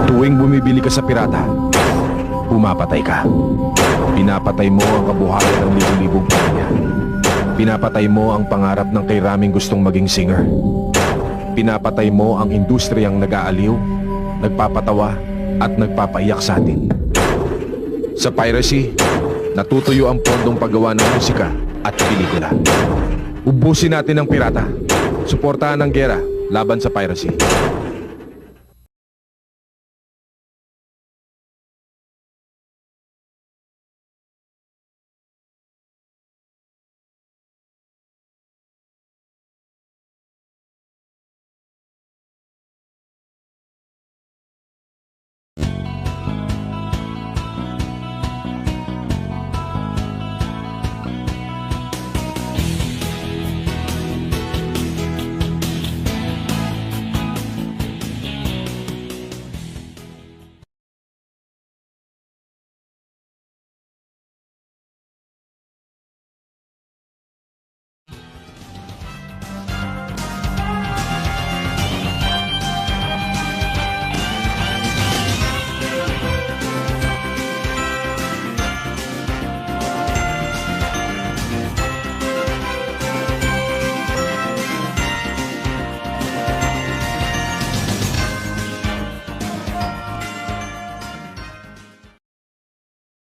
Tuwing bumibili ka sa pirata, pumapatay ka. Pinapatay mo ang kabuhayan ng libu-libong pamilya. Pinapatay mo ang pangarap ng kay Raming gustong maging singer. Pinapatay mo ang industriyang nag-aaliw, nagpapatawa at nagpapaiyak sa atin. Sa piracy, natutuyo ang pondong paggawa ng musika at pelikula. Ubusin natin ang pirata. Suportahan ang gera laban sa piracy.